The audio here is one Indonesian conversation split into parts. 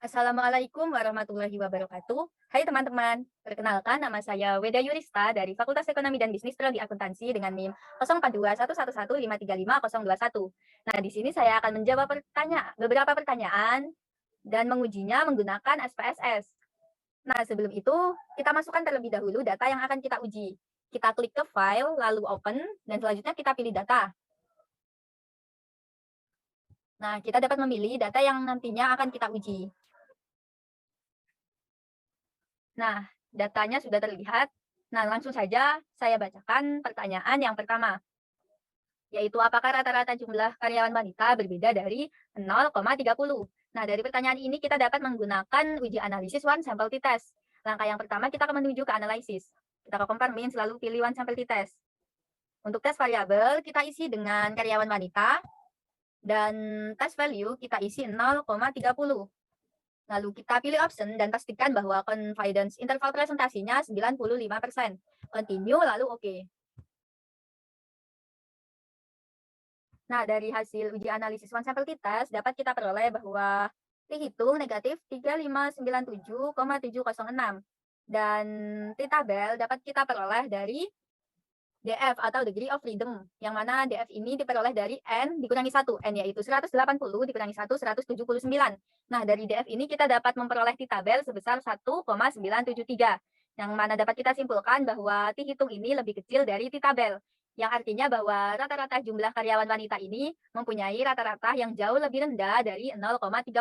Assalamualaikum warahmatullahi wabarakatuh. Hai teman-teman, perkenalkan nama saya Weda Yurista dari Fakultas Ekonomi dan Bisnis Prodi Akuntansi dengan NIM 0821115521. Nah, di sini saya akan menjawab beberapa pertanyaan dan mengujinya menggunakan SPSS. Nah, sebelum itu kita masukkan terlebih dahulu data yang akan kita uji. Kita klik ke file, lalu open, dan selanjutnya kita pilih data. Nah, kita dapat memilih data yang nantinya akan kita uji. Nah, datanya sudah terlihat. Nah, langsung saja saya bacakan pertanyaan yang pertama, yaitu apakah rata-rata jumlah karyawan wanita berbeda dari 0,30? Nah, dari pertanyaan ini kita dapat menggunakan uji analisis one sample t-test. Langkah yang pertama kita akan menuju ke analisis. Kita ke compare means lalu pilih one sample t-test. Untuk tes variabel kita isi dengan karyawan wanita dan tes value kita isi 0,30. Lalu kita pilih option dan pastikan bahwa confidence interval presentasinya 95%. Continue, lalu oke. Nah, dari hasil uji analisis one sample t-test dapat kita peroleh bahwa T-hitung negatif 3597,706. Dan T-tabel dapat kita peroleh dari DF atau degree of freedom, yang mana DF ini diperoleh dari N dikurangi 1. N yaitu 180 dikurangi 1, 179. Nah, dari DF ini kita dapat memperoleh T-tabel sebesar 1,973, yang mana dapat kita simpulkan bahwa T-hitung ini lebih kecil dari T-tabel, yang artinya bahwa rata-rata jumlah karyawan wanita ini mempunyai rata-rata yang jauh lebih rendah dari 0,30.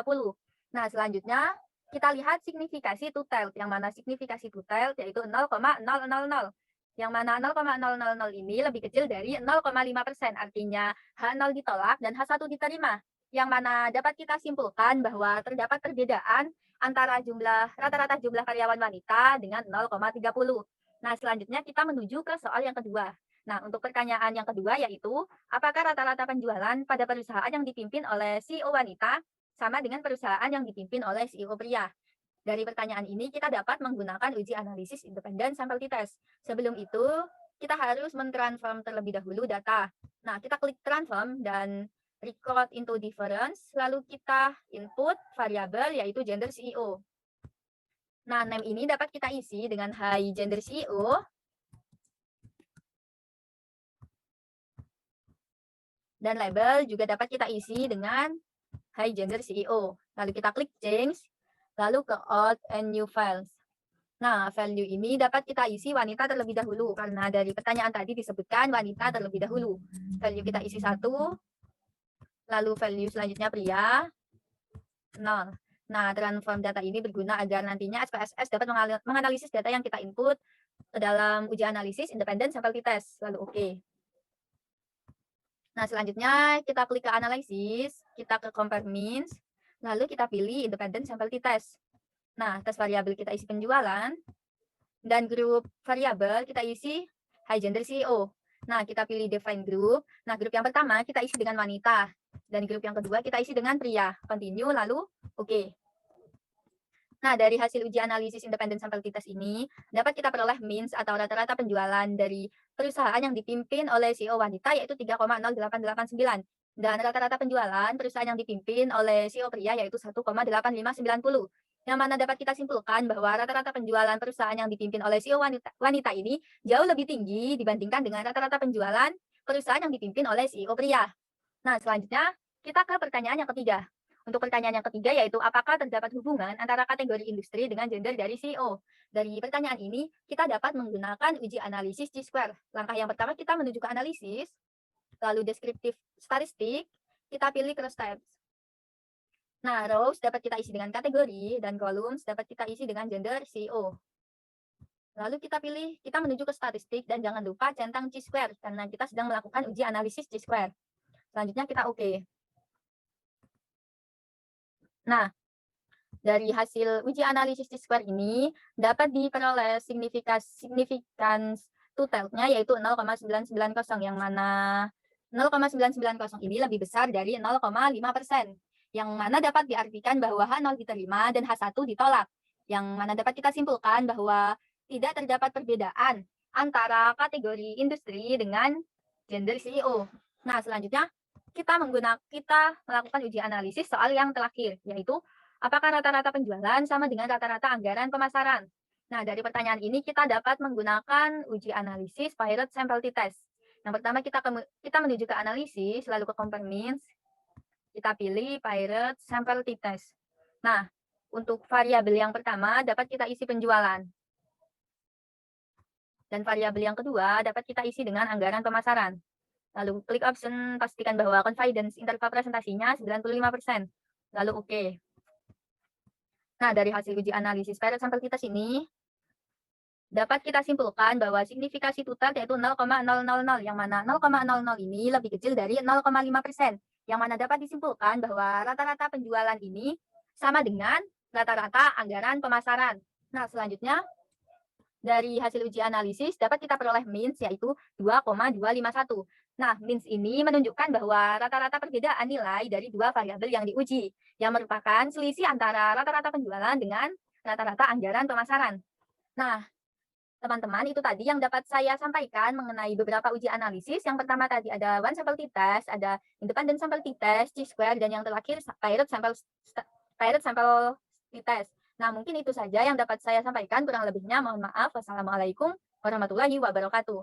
Nah, selanjutnya kita lihat signifikasi two-tailed, yang mana signifikasi two-tailed yaitu 0,000, yang mana 0,000 ini lebih kecil dari 0,5%, artinya H0 ditolak dan H1 diterima, yang mana dapat kita simpulkan bahwa terdapat perbedaan antara rata-rata jumlah karyawan wanita dengan 0,30. Nah, selanjutnya kita menuju ke soal yang kedua. Nah, untuk pertanyaan yang kedua yaitu, apakah rata-rata penjualan pada perusahaan yang dipimpin oleh CEO wanita sama dengan perusahaan yang dipimpin oleh CEO pria? Dari pertanyaan ini, kita dapat menggunakan uji analisis independen sampel t-test. Sebelum itu, kita harus mentransform terlebih dahulu data. Nah, kita klik transform dan record into difference, lalu kita input variabel yaitu gender CEO. Nah, name ini dapat kita isi dengan hi gender CEO, dan label juga dapat kita isi dengan hi gender CEO. Lalu kita klik change, lalu ke add and new files. Nah, value ini dapat kita isi wanita terlebih dahulu, karena dari pertanyaan tadi disebutkan wanita terlebih dahulu. Value kita isi 1, lalu value selanjutnya pria, 0. Nah, transform data ini berguna agar nantinya SPSS dapat menganalisis data yang kita input ke dalam uji analisis independen sampel t-test. Lalu oke. Nah, selanjutnya kita klik ke analisis, kita ke compare means, lalu kita pilih independen sampel t-test. Nah, tes variabel kita isi penjualan, dan grup variabel kita isi high gender CEO. Nah, kita pilih define group. Nah, grup yang pertama kita isi dengan wanita, dan grup yang kedua kita isi dengan pria. Continue, lalu oke. Nah, dari hasil uji analisis independen sampel t-test ini, dapat kita peroleh means atau rata-rata penjualan dari perusahaan yang dipimpin oleh CEO wanita yaitu 3,0889. Dan rata-rata penjualan perusahaan yang dipimpin oleh CEO pria yaitu 1,8590. Yang mana dapat kita simpulkan bahwa rata-rata penjualan perusahaan yang dipimpin oleh CEO wanita ini jauh lebih tinggi dibandingkan dengan rata-rata penjualan perusahaan yang dipimpin oleh CEO pria. Nah, selanjutnya kita ke pertanyaan yang ketiga. Untuk pertanyaan yang ketiga yaitu apakah terdapat hubungan antara kategori industri dengan gender dari CEO? Dari pertanyaan ini, kita dapat menggunakan uji analisis Chi-square. Langkah yang pertama kita menuju ke analisis, lalu deskriptif statistik, kita pilih cross types. Nah, rows dapat kita isi dengan kategori dan columns dapat kita isi dengan gender CEO. Lalu kita menuju ke statistik dan jangan lupa centang Chi-square karena kita sedang melakukan uji analisis Chi-square. Selanjutnya kita oke. Nah, dari hasil uji analisis Chi-square ini dapat diperoleh signifikan two-tailed-nya yaitu 0,990, yang mana 0,990 ini lebih besar dari 0,5%, yang mana dapat diartikan bahwa H0 diterima dan H1 ditolak, yang mana dapat kita simpulkan bahwa tidak terdapat perbedaan antara kategori industri dengan gender CEO. Nah, selanjutnya kita melakukan uji analisis soal yang terakhir, yaitu Apakah rata-rata penjualan sama dengan rata-rata anggaran pemasaran? Nah, dari pertanyaan ini kita dapat menggunakan uji analisis Pirate Sample T-Test. Yang pertama kita menuju ke analisis, lalu ke compare means, kita pilih Pirate Sample T-Test. Nah, untuk variabel yang pertama dapat kita isi penjualan. Dan variabel yang kedua dapat kita isi dengan anggaran pemasaran. Lalu klik option, pastikan bahwa confidence interval presentasinya 95%. Lalu oke. Nah, dari hasil uji analisis Pirate Sample T-Test ini, dapat kita simpulkan bahwa signifikasi two-third yaitu 0,000, yang mana 0,00 ini lebih kecil dari 0,5%, yang mana dapat disimpulkan bahwa rata-rata penjualan ini sama dengan rata-rata anggaran pemasaran. Nah, selanjutnya dari hasil uji analisis dapat kita peroleh means yaitu 2,251. Nah, means ini menunjukkan bahwa rata-rata perbedaan nilai dari dua variabel yang diuji, yang merupakan selisih antara rata-rata penjualan dengan rata-rata anggaran pemasaran. Nah, teman-teman, itu tadi yang dapat saya sampaikan mengenai beberapa uji analisis. Yang pertama tadi ada one sample t-test, ada independent sample t-test, chi-square, dan yang terakhir pirate sample t-test. Nah, mungkin itu saja yang dapat saya sampaikan. Kurang lebihnya mohon maaf. Wassalamualaikum warahmatullahi wabarakatuh.